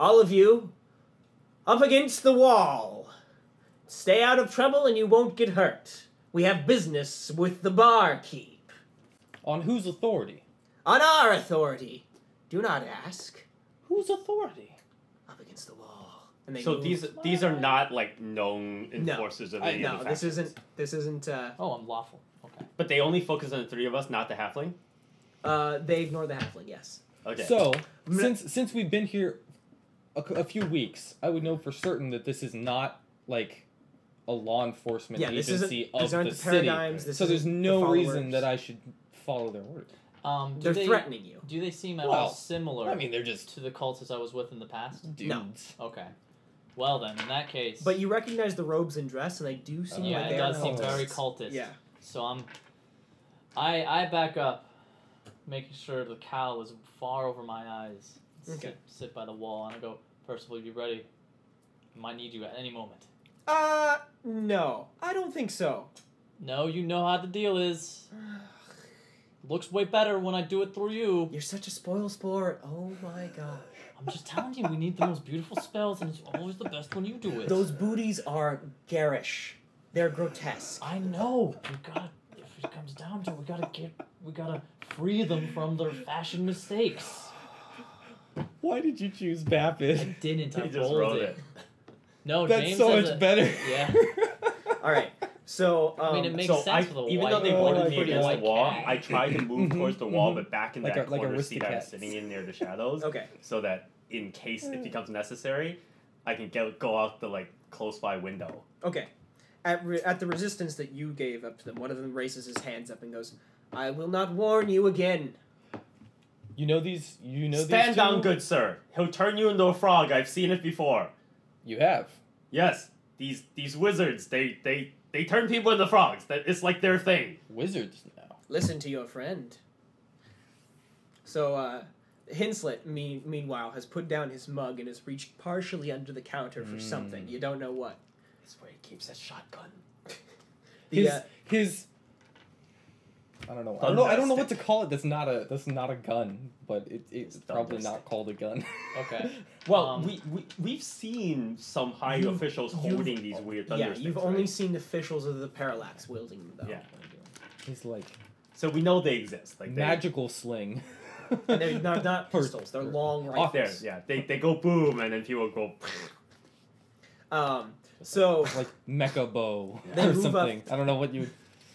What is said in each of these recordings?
All of you, up against the wall. Stay out of trouble and you won't get hurt. We have business with the barkeep. On whose authority? On our authority. Do not ask. Whose authority? Up against the wall. And they So move. these are not like known enforcers of any of the No, factions. this isn't. Oh, I'm lawful. Okay. But they only focus on the three of us, not the halfling. They ignore the halfling. Yes. Okay. So since we've been here a few weeks, I would know for certain that this is not like a law enforcement agency of the city. So there's no reason that I should follow their orders. They're threatening you. Do they seem at all similar? I mean, they're just to the cultists I was with in the past. dudes. No. Okay. Well then, in that case. But you recognize the robes and dress, and they do seem like it they does are seem cultists. very cultist. Yeah. So I back up, making sure the cowl is far over my eyes. Sit by the wall, and I go, Percival, you ready? I might need you at any moment. No, I don't think so. No, you know how the deal is. Looks way better when I do it through you. You're such a spoil sport. Oh my gosh. I'm just telling you, we need the most beautiful spells, and it's always the best when you do it. Those booties are garish. They're grotesque. I know. We gotta. If it comes down to it, we gotta free them from their fashion mistakes. Why did you choose Baptist? I didn't. I He just rolled wrote it. No, That's James so has much better. Yeah. All right. So, I mean, it makes sense for the even white. though they wanted me against the white wall, cat. I tried to move towards the wall, but back in Like that a- like corner seat I was Aristocats. sitting in near the shadows. Okay. So that in case it becomes necessary, I can go out the like close by window. Okay. At the resistance that you gave up to them, one of them raises his hands up and goes, "I will not warn you again." You know these. You know Stand these down, two? good sir. He'll turn you into a frog. I've seen it before. You have. Yes, these wizards, they turn people into frogs. That it's like their thing. Wizards now. Listen to your friend. So, Hinslet, meanwhile, has put down his mug and has reached partially under the counter for something. You don't know what. That's where he keeps his shotgun. His. I don't know. I don't know what to call it. That's not a gun, but it's probably not called a gun. Okay. Well, we've seen some high officials holding these weird thunder sticks, you've only seen officials of the Parallax wielding them, though. Yeah. He's like So we know they exist. Like magical sling. And they're not pistols. They're long rifles. There, yeah. They go boom, and then people go. So like mecha bow They or move something. up. I don't know what you.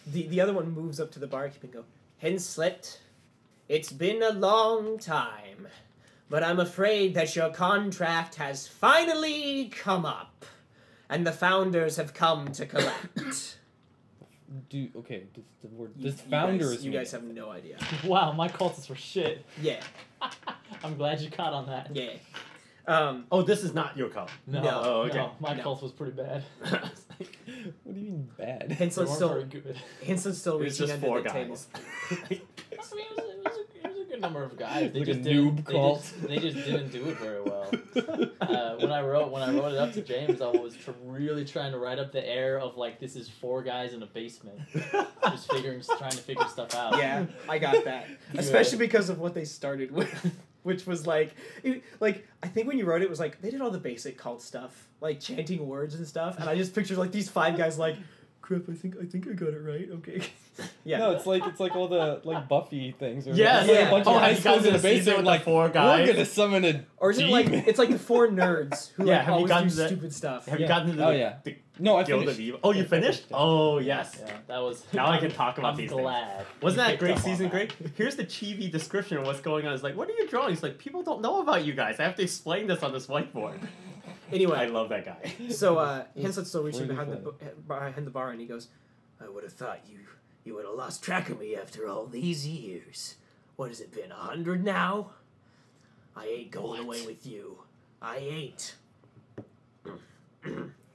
the other one moves up to the barkeep and go, "Hinslet, it's been a long time, but I'm afraid that your contract has finally come up, and the founders have come to collect." Okay, the word. This founders. You guys have no idea. Wow, my cultists were shit. Yeah, I'm glad you caught on that. yeah. Oh, this is not your color. No, Oh, okay. no, my No. cult was pretty bad. What do you mean bad? They Hinslet's weren't still very good. Hinslet's still It's reaching just under four the table. guys. I mean, it was a good number of guys. They Like a just noob didn't. cult. They just didn't do it very well. When I wrote it up to James, I was really trying to write up the air of like this is four guys in a basement, just trying to figure stuff out. Yeah, I got that. Especially because of what they started with, which was like I think when you wrote it, it was like they did all the basic cult stuff, like chanting words and stuff, and I just pictured like these five guys like, crap, I think I got it right. Okay. Yeah. No, it's like all the like Buffy things. Or Yes. like Yeah. a bunch Oh, of high have you guys schools in the seen the season basement with like the four we're guys? gonna summon a Or is it like demon. it's like the four nerds who Yeah, like have you always gotten do the- stupid stuff? Have you gotten to the, the No, I Guild finished. of Evil? Oh, you finished? Oh, yes. Yeah, that was. Now I can talk about I'm these glad. things. Wasn't you that picked great up on season? that. Great. Here's the chibi description of what's going on. It's like, what are you drawing? It's like people don't know about you guys. I have to explain this on this whiteboard. Anyway, I love that guy. so Hinslet's still reaching really behind the bar, and he goes, "I would have thought you would have lost track of me after all these years. What has it been, 100 now? I ain't going away with you. I ain't.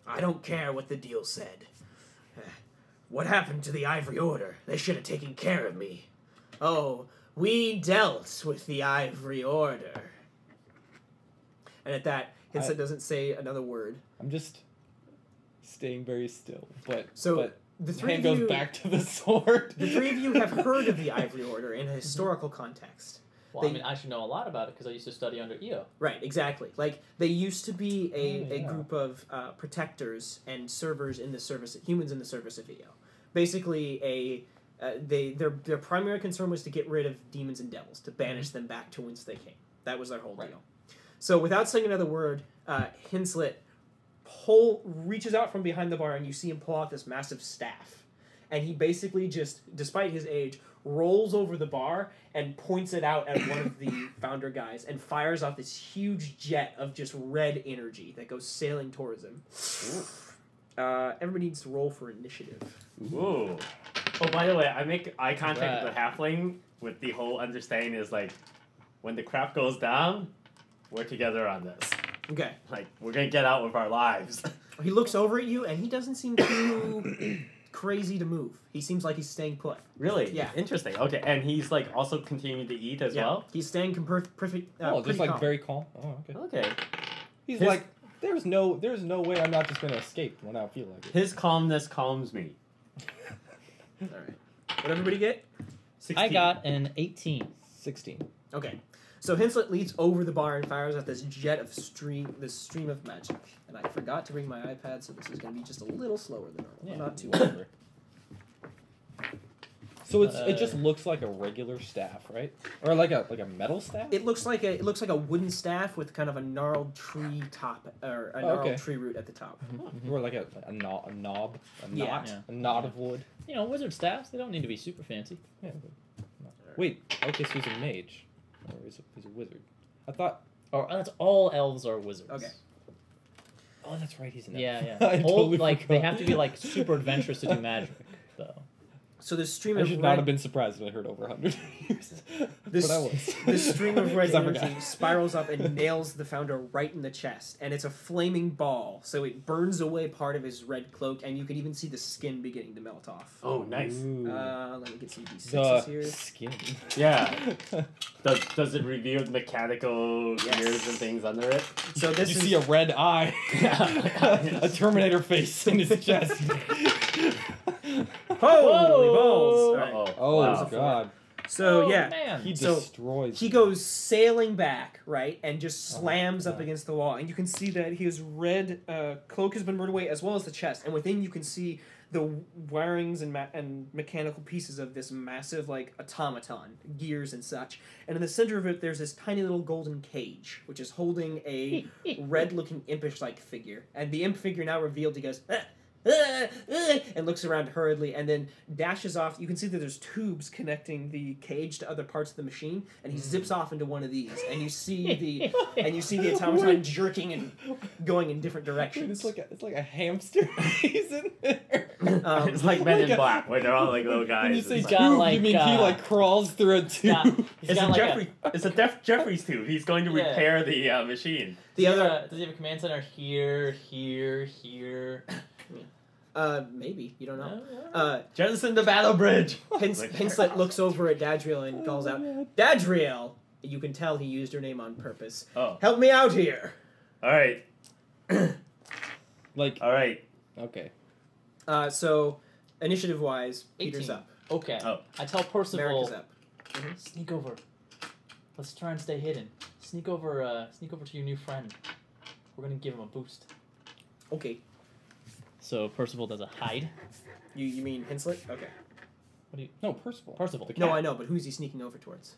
I don't care what the deal said. What happened to the Ivory Order? They should have taken care of me. Oh, we dealt with the Ivory Order." And at that, Hinslet doesn't say another word. I'm just staying very still, but The three hand of goes you, back to the sword. the three of you have heard of the Ivory Order in a historical context. Well, I mean, I should know a lot about it because I used to study under EO. Right, exactly. Like, they used to be a group of protectors and servers in the service, humans in the service of EO. Basically, their primary concern was to get rid of demons and devils, to banish them back to whence they came. That was their whole deal. So, without saying another word, Hinslet reaches out from behind the bar, and you see him pull out this massive staff. And he basically just, despite his age, rolls over the bar and points it out at one of the founder guys and fires off this huge jet of just red energy that goes sailing towards him. Everybody needs to roll for initiative. Ooh. Oh, by the way, I make eye contact with the halfling with the whole understanding is like, when the crap goes down, we're together on this. Okay. Like, we're gonna get out with our lives. He looks over at you and he doesn't seem too crazy to move. He seems like he's staying put. Really? Yeah. Interesting. Okay, and he's like also continuing to eat as well? He's staying perfect. Just like calm. very calm. Oh, okay. Okay. He's like, there's no way I'm not just gonna escape when I feel like it. His calmness calms me. All right. What everybody get? 16. I got an 18. 16. Okay. So Hinslet leads over the bar and fires out this stream of magic. And I forgot to bring my iPad, so this is going to be just a little slower than normal. Yeah, Not too whatever. So it just looks like a regular staff, right? Or like a metal staff? It looks like a wooden staff with kind of a gnarled tree top or a gnarled tree root at the top. Mm-hmm. Or like a knob, a knot, a knot of wood. You know, wizard staffs, they don't need to be super fancy. Yeah. Wait, okay, so he's a mage. Or he's a wizard. I thought... Or that's all elves are wizards. Okay. Oh, that's right, he's an elf. Yeah. Totally they have to be like super adventurous to do magic, though. So this stream I of should not have been surprised when I heard over 100 years. But I was. This stream of red energy spirals up and nails the founder right in the chest. And it's a flaming ball, so it burns away part of his red cloak, and you can even see the skin beginning to melt off. Oh, nice. Let me get some D6s here. Skin. Yeah. Does it reveal the mechanical ears and things under it? So you see a red eye. A Terminator face in his chest. Holy balls! Right. Oh, wow. God. So, man. He destroys. He goes sailing back, right, and just slams up against the wall. And you can see that his red cloak has been burned away, as well as the chest. And within you can see the wirings and mechanical pieces of this massive, like, automaton, gears and such. And in the center of it, there's this tiny little golden cage, which is holding a red-looking impish-like figure. And the imp figure now revealed, he goes... and looks around hurriedly and then dashes off. You can see that there's tubes connecting the cage to other parts of the machine, and he zips off into one of these, and you see the automaton jerking and going in different directions. It's like a hamster. He's in there. It's like Men in Black, where they're all like little guys. When you say tube, you mean he like crawls through a tube? It's a Jeffrey's tube. He's going to repair the machine. Does he have a command center here? Maybe. You don't know. Jettison the battle bridge! Hinslet looks over at Dadriel and calls out, Dadriel! You can tell he used her name on purpose. Oh. Help me out here! Alright. Alright. Okay. So, initiative-wise, 18. Peter's up. Okay. Oh. I tell Percival... Merek is up. Sneak over. Let's try and stay hidden. Sneak over to your new friend. We're gonna give him a boost. Okay. So Percival does a hide. You mean Hinslet? Okay. What do you? No, Percival. Percival. No, I know, but who's he sneaking over towards?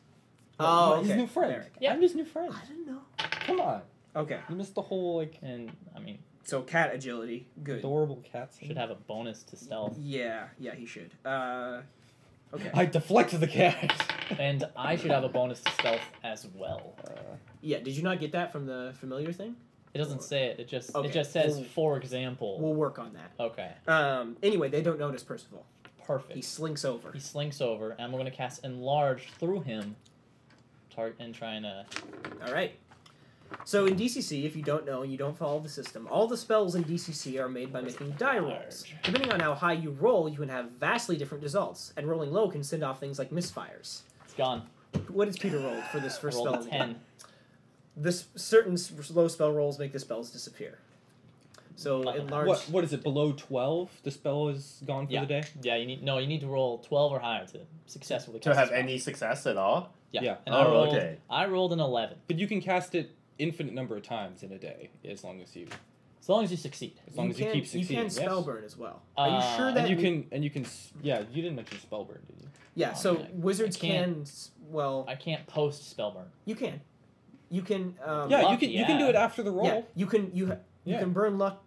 His new friend. Merek. Yeah. I'm his new friend. I didn't know. Come on. Okay. You missed the whole, like... And, I mean... So, cat agility. Good. Adorable cat scene. Should have a bonus to stealth. Yeah, he should. Okay. I deflect the cat. And I should have a bonus to stealth as well. Yeah, did you not get that from the familiar thing? It doesn't say it. It just says, We'll- for example. We'll work on that. Okay. Anyway, they don't notice Percival. Perfect. He slinks over. He slinks over, and we're going to cast Enlarge through him. And trying to... Alright. So in DCC, if you don't know and you don't follow the system, all the spells in DCC are made by making die rolls. Depending on how high you roll, you can have vastly different results, and rolling low can send off things like misfires. It's gone. What has Peter rolled for this first I rolled spell? a 10. This certain low spell rolls make the spells disappear. So enlarge. What is it? Below 12, the spell is gone for the day. Yeah, you need to roll 12 or higher to successfully to have any success at all. Yeah. And okay. I rolled an 11. But you can cast it infinite number of times in a day, as long as you succeed. As long as you keep succeeding. You can spellburn as well. Are you sure that and you can yeah, you didn't mention spellburn, did you? Yeah, so wizards can I can't post spellburn. You can. You can you can do it after the roll. Yeah, you can burn luck.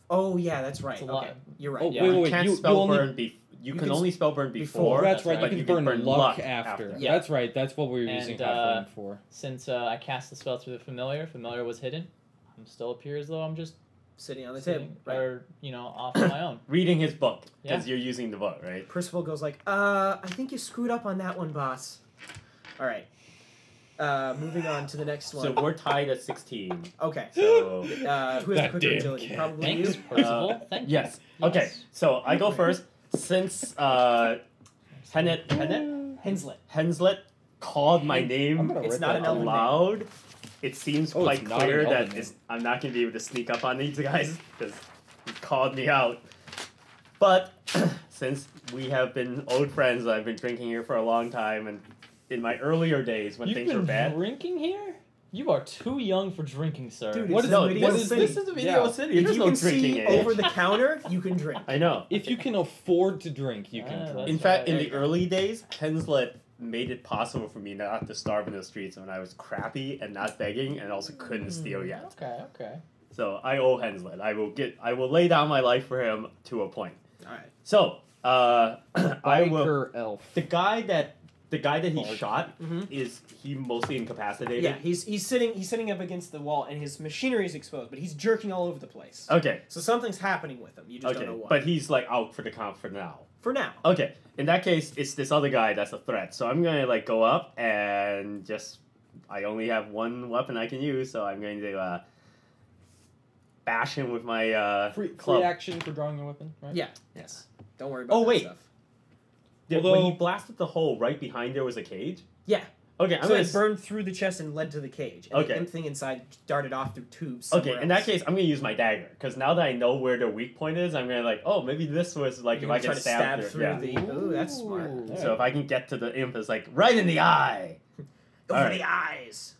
Oh yeah, that's right. Okay. You're right. Oh, Yeah, wait, you can't spellburn you can only spellburn before. That's right. But you can burn luck after. Yeah. That's right. That's what we were using halfling for. Since I cast the spell through the familiar was hidden. I'm still appear as though I'm just sitting on the table, or off on my own, reading his book because you're using the book, right? Percival goes like, I think you screwed up on that one, boss. All right. Moving on to the next one. So we're tied at 16. Okay. So who has the quicker agility? Probably Thanks, you. Percival. Thank you. Yes. Okay. So I go first. Since Henslet called my name It's not an elven aloud, it seems quite it's not clear an that elven name. I'm not going to be able to sneak up on these guys because he called me out. But since we have been old friends, I've been drinking here for a long time, and in my earlier days when things were bad. Drinking here? You are too young for drinking, sir. Dude, What is This is a video city. If There's you no can drinking see age. over the counter, you can drink. I know. If you can afford to drink, you can drink. In That's fact, right, in there the you go. early days, Henslet made it possible for me not to starve in the streets when I was crappy and not begging and also couldn't steal yet. Okay. So I owe Henslet. I will lay down my life for him to a point. All right. So I will. Biker elf. The guy that he shot is he mostly incapacitated? Yeah, he's sitting up against the wall, and his machinery is exposed, but he's jerking all over the place. Okay. So something's happening with him. You just don't know what. But he's like out for the count for now. For now. Okay. In that case, it's this other guy that's a threat. So I'm gonna like go up and I only have one weapon I can use, so I'm going to bash him with my Free club. action for drawing a weapon, right? Yeah. Yes. Don't worry about that stuff. When he blasted the hole, right behind there was a cage? Yeah. Okay, So it burned through the chest and led to the cage. And the imp thing inside darted off through tubes. Okay, in that case, I'm going to use my dagger. Because now that I know where the weak point is, I'm going to maybe this was like if I can stab through the... Ooh, that's smart. So if I can get to the imp, it's like right in the eye. Over the eyes.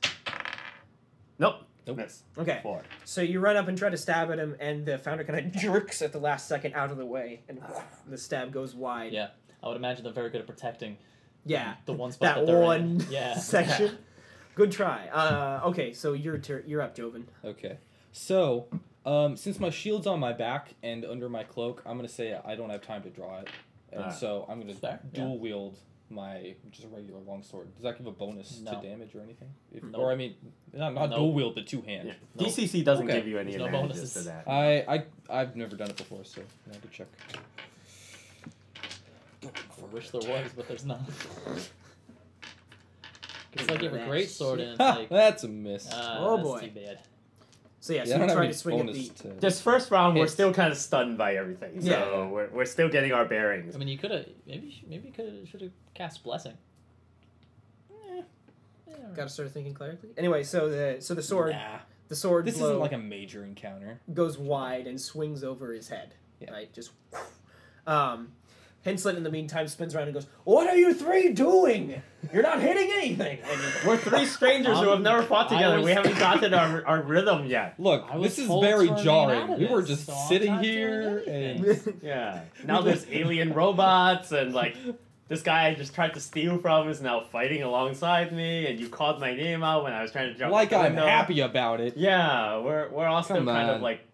Nope. Miss. Okay. 4. So you run up and try to stab at him, and the founder kind of jerks at the last second out of the way, and the stab goes wide. Yeah, I would imagine they're very good at protecting. Yeah. The one spot that they're one in. Yeah. section. Good try. Okay, so you're up, Jovan. Okay. So, since my shield's on my back and under my cloak, I'm going to say I don't have time to draw it. And so I'm going to dual wield my just a regular longsword. Does that give a bonus to damage or anything? Or I mean, not dual wield, but two hand. Yeah. DCC doesn't give you any advantages to that. I've never done it before, so I have to check. I wish there was, but there's not. It's like you have a great sword and it's Ha, like that's a miss. Oh that's boy. too bad. So yeah, I so don't you have try any to swing at bonus the... to... This first round, we're Hits. still kind of stunned by everything. So Yeah. we're still getting our bearings. I mean, you could have maybe should have cast blessing. Gotta start thinking clerically. Anyway, so the sword... Nah. The sword This blow isn't like a major encounter. goes wide and swings over his head. Yeah. Right? Just... Henslet, in the meantime, spins around and goes, "What are you three doing? You're not hitting anything!" And We're three strangers who have never fought together. We haven't gotten our rhythm yet. Look, I was this is told very to remain jarring. out of We were this, just so I'm sitting not doing here anything. and... Yeah. Now there's alien robots and like this guy I just tried to steal from is now fighting alongside me, and you called my name out when I was trying to jump. Like the I'm window. happy about it. Yeah, we're all still Come kind of on. like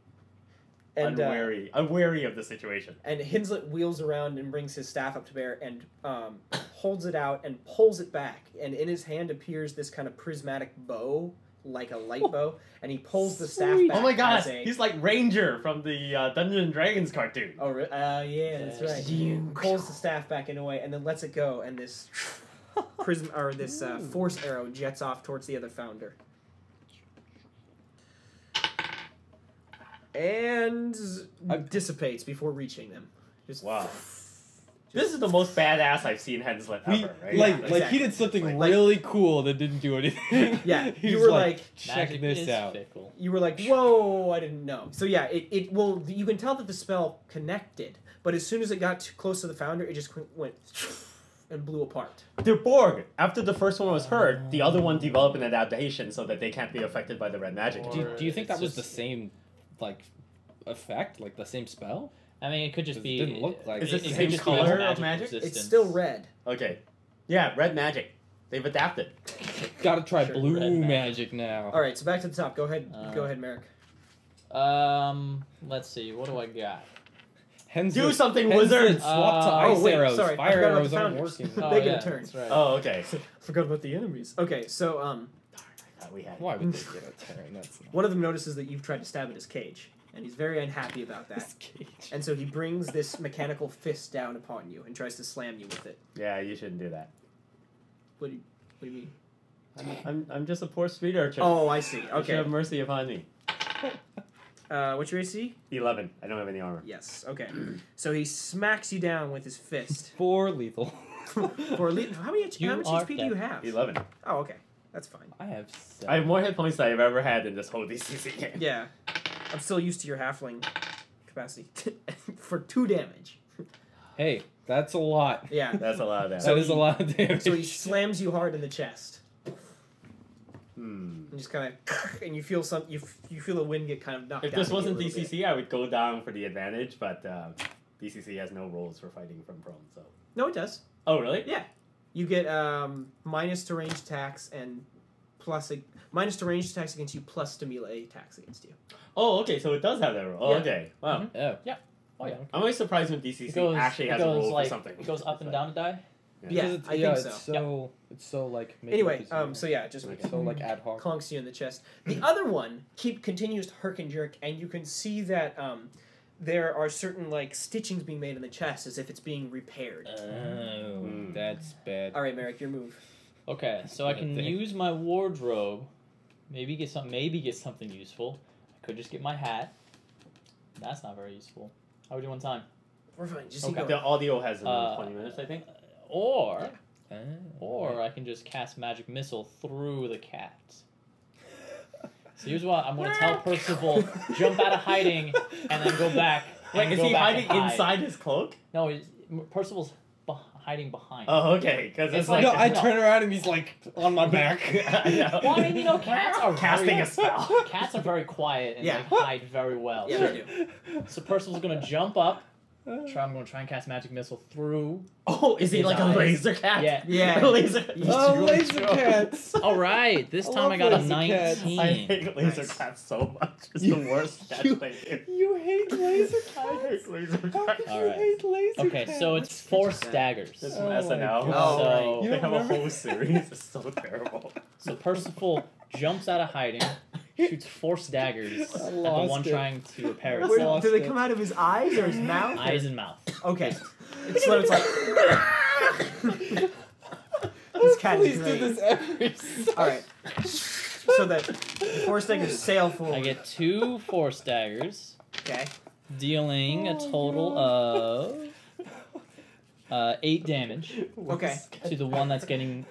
And, unwary of the situation. and Henslet wheels around and brings his staff up to bear and holds it out and pulls it back. And in his hand appears this kind of prismatic bow, like a light bow. And he pulls the staff back. Oh my god, as a... he's like Ranger from the Dungeons and Dragons cartoon. Oh, yeah, that's right. He pulls the staff back in a way and then lets it go. And this prism or this force arrow jets off towards the other founder. And dissipates before reaching them. Just This is the most badass I've seen Henslip ever, right? Like he did something really cool that didn't do anything. Yeah, you were like, check this out. Fickle. You were like, whoa, I didn't know. So yeah, it will. You can tell that the spell connected, but as soon as it got too close to the founder, it just went and blew apart. They're Borg. After the first one was hurt, the other one developed an adaptation so that they can't be affected by the red magic. Do you think that was the same, like, effect, like the same spell? I mean, it could just be. It didn't look like. Is it the could same just be color of magic? It's still red. Okay. Yeah, red magic. They've adapted. Gotta try blue Red magic now. All right, so back to the top. Go ahead, Merek. Let's see. What do I got? Do something, wizard! Swap to ice arrows. Sorry, Fire arrows aren't working. They get a turn. That's right. Oh, okay. Forgot about the enemies. Okay, so We had Why would they get a turn? That's not... One of them notices that you've tried to stab at his cage, and he's very unhappy about that. And so he brings this mechanical fist down upon you and tries to slam you with it. Yeah, you shouldn't do that. What do you mean? I'm just a poor street urchin. Oh, I see. You should Okay. have mercy upon me. What's your AC? 11. I don't have any armor. Yes. Okay. So he smacks you down with his fist. For lethal. How much HP do you have? 11. Oh, okay. That's fine. I have 7. I have more hit points than I've ever had in this whole DCC game. Yeah. I'm still used to your halfling capacity for 2 damage. Hey, that's a lot. Yeah. That's a lot of damage. That is a lot of damage. So he slams you hard in the chest. And just kind of, and you feel you feel the wind get kind of knocked out. If this of you wasn't a little DCC, bit. I would go down for the advantage, but DCC has no rules for fighting from prone, so... No, it does. Oh, really? Yeah. You get minus to ranged attacks and minus to ranged attacks against you plus to melee attacks against you. Oh, okay, so it does have that rule. Oh, Yeah. okay. Wow. Mm-hmm. Oh. Yeah. Oh, yeah. I'm always surprised when DCC actually has a rule for something. It goes up and down to die? Yeah, I think so. It's so like... Anyway, so yeah, just it's so like ad hoc. clunks you in the chest. The other one continues to herk and jerk, and you can see that there are certain like stitchings being made in the chest as if it's being repaired. Oh, that's bad. All right, Merek, your move. Okay, so I can use my wardrobe, maybe get something useful. I could just get my hat. That's not very useful. How would you want time? We're fine. Just Okay. The audio has 20 minutes, I think. Or I can just cast magic missile through the cat. So here's what I'm going to tell Percival: jump out of hiding and then go back. Wait, is he hiding inside his cloak? No, Percival's hiding behind. Oh, okay. Because it's like no, I turn around and he's like on my back. Well, I mean, cats are casting a spell. Cats are very quiet and Yeah. like hide very well. Yeah, they do. So Percival's going to jump up. I'm going to try and cast magic missile through. Oh, is he his like eyes. a laser cat? Yeah. Yeah. laser. Laser cats. All right, this I time I got a love laser cats. 19. I hate laser cats so much. It's the worst cat thing. You hate laser I cats. hate laser How cats. could All you right. hate laser Okay, cats? so it's 4 staggers. It's Oh from my SNL. God. So, You They don't have a remember? whole series. It's so terrible. so Percival jumps out of hiding, shoots 4 daggers at the lost one it. trying to repair Where- itself. Do they come out of his eyes or his mouth? Eyes and mouth. Okay. So it's like. This cat Please is do great. this every All right. So that the 4 staggers sail forward. I get 2 4 staggers, Okay. dealing a total of 8 damage Okay. to the one that's getting.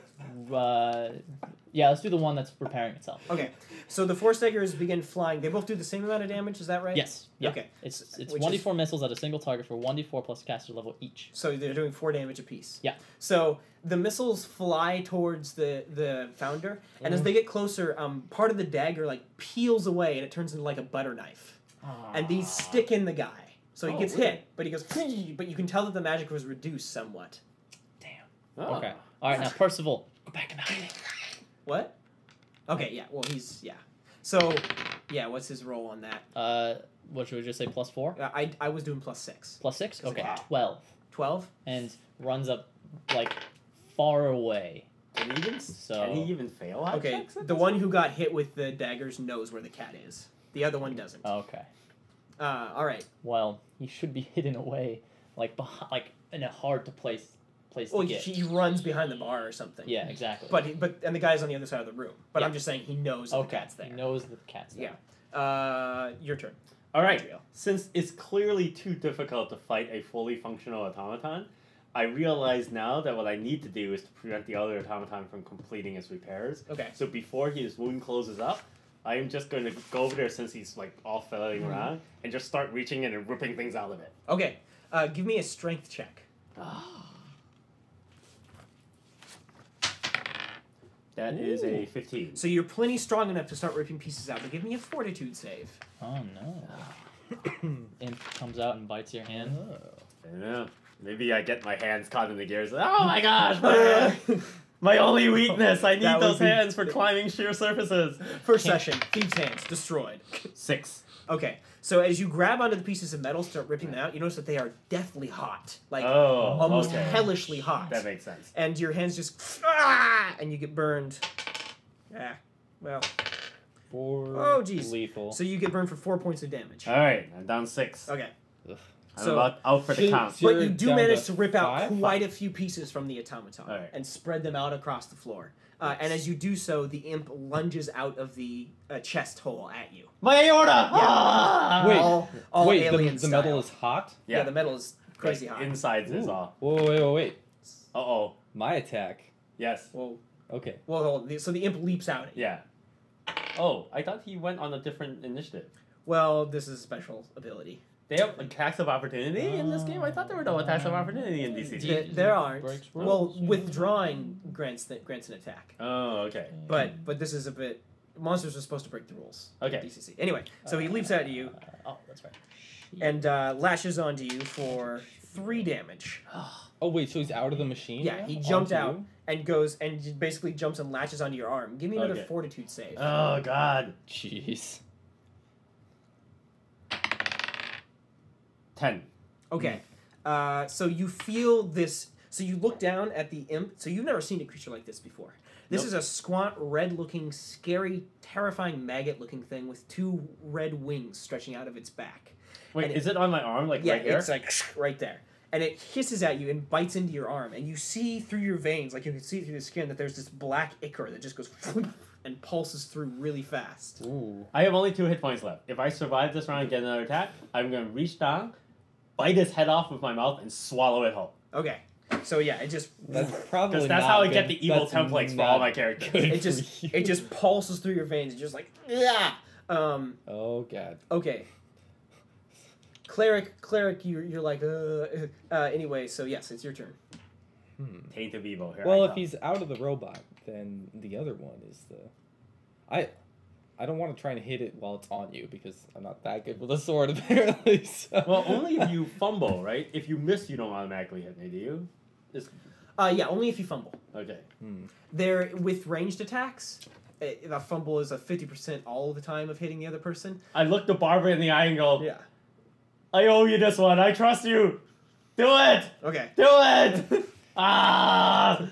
Yeah, let's do the one that's repairing itself. Okay. So the 4 staggers begin flying. They both do the same amount of damage. Is that right? Yes. Yeah. Okay. It's Which 1d4 missiles at a single target for 1d4 plus caster level each. So they're doing 4 damage apiece. Yeah. So the missiles fly towards the founder, and as they get closer, part of the dagger like peels away, and it turns into like a butter knife. And these stick in the guy. So he gets hit, but he goes. But you can tell that the magic was reduced somewhat. Damn. Oh. Okay. All right, now Percival, go back in hiding. What? Okay. Yeah. Well, So, yeah. What's his roll on that? What should we just say? +4. I was doing +6. +6. Okay. Wow. 12. 12. And runs up like far away. Can he even fail at Okay. checks at The this one point? who got hit with the daggers knows where the cat is. The other one doesn't. Okay. All right. Well, he should be hidden away, like like in a hard to place Well, to get. he runs behind the bar or something. Yeah, exactly. And the guy's on the other side of the room. But Yeah. I'm just saying he knows that the cat's there. He knows that the cat's there. Yeah. Your turn. All right. Since it's clearly too difficult to fight a fully functional automaton, I realize now that what I need to do is to prevent the other automaton from completing his repairs. Okay. So before his wound closes up, I am just going to go over there since he's like all flailing around and just start reaching in and ripping things out of it. Okay. Give me a strength check. That is a 15. So you're plenty strong enough to start ripping pieces out, but give me a fortitude save. Oh no. Imp comes out and bites your hand. I don't know. Maybe I get my hands caught in the gears. Oh my gosh! My only weakness. I need those hands for climbing sheer surfaces. First session. Thieves' hands destroyed. 6. Okay. So as you grab onto the pieces of metal, start ripping them out, you notice that they are deathly hot. Like, almost hellishly hot. That makes sense. And your hands just... and you get burned. Well... 4 Oh, jeez. lethal. So you get burned for 4 points of damage. Alright, I'm down 6. Okay. Ugh. I'm about out for the count. But you do manage to rip out 5? quite a few pieces from the automaton Right. and spread them out across the floor. And as you do so, the imp lunges out of the chest hole at you. My aorta! Yeah. Ah! All Wait, alien the metal style. is hot? Yeah, the metal is crazy hot. Insides is Ooh. all. Wait. Uh-oh. My attack. Yes. Well, Okay. so the imp leaps out at you. Yeah. Oh, I thought he went on a different initiative. Well, this is a special ability. They have attacks of opportunity in this game? I thought there were no attacks of opportunity in DCT. There aren't. Breaks Well, rules. withdrawing grants an attack. Oh, okay. But this is a bit... Monsters are supposed to break the rules. Okay. DCC. Anyway, so he leaps out at you Oh, that's right. and lashes onto you for 3 damage. Oh wait, so he's out of the machine? Yeah, now? he jumped Onto out you? and goes and basically jumps and latches onto your arm. Give me another Okay. fortitude save. Oh, God. Jeez. 10. Okay. So you feel this. So you look down at the imp. So you've never seen a creature like this before. This Nope. is a squat, red-looking, scary, terrifying maggot-looking thing with 2 red wings stretching out of its back. Wait, And is it on my arm, like Yeah, right here? it's like right there. And it hisses at you and bites into your arm. And you see through your veins, like you can see through the skin, that there's this black ichor that just goes and pulses through really fast. Ooh. I have only 2 hit points left. If I survive this round and get another attack, I'm going to reach down, bite his head off with my mouth, and swallow it whole. Okay. So yeah, it just... That's probably Because that's not how I good. get the evil That's templates for not all my characters. good It for just you. it just pulses through your veins. It's just like, yeah. Oh god. Okay. Cleric, you're like, anyway, so yes, it's your turn. Taint of evil. Here Well, I if come. he's out of the robot, then the other one is the. I don't want to try and hit it while it's on you because I'm not that good with a sword apparently. So. Well, only if you fumble, right? If you miss, you don't automatically hit me, do you? Yeah, only if you fumble. Okay. There, with ranged attacks, the fumble is a 50% all the time of hitting the other person. I look the barber in the eye and go, Yeah. I owe you this one. I trust you. Do it. Okay. Do it. Ah!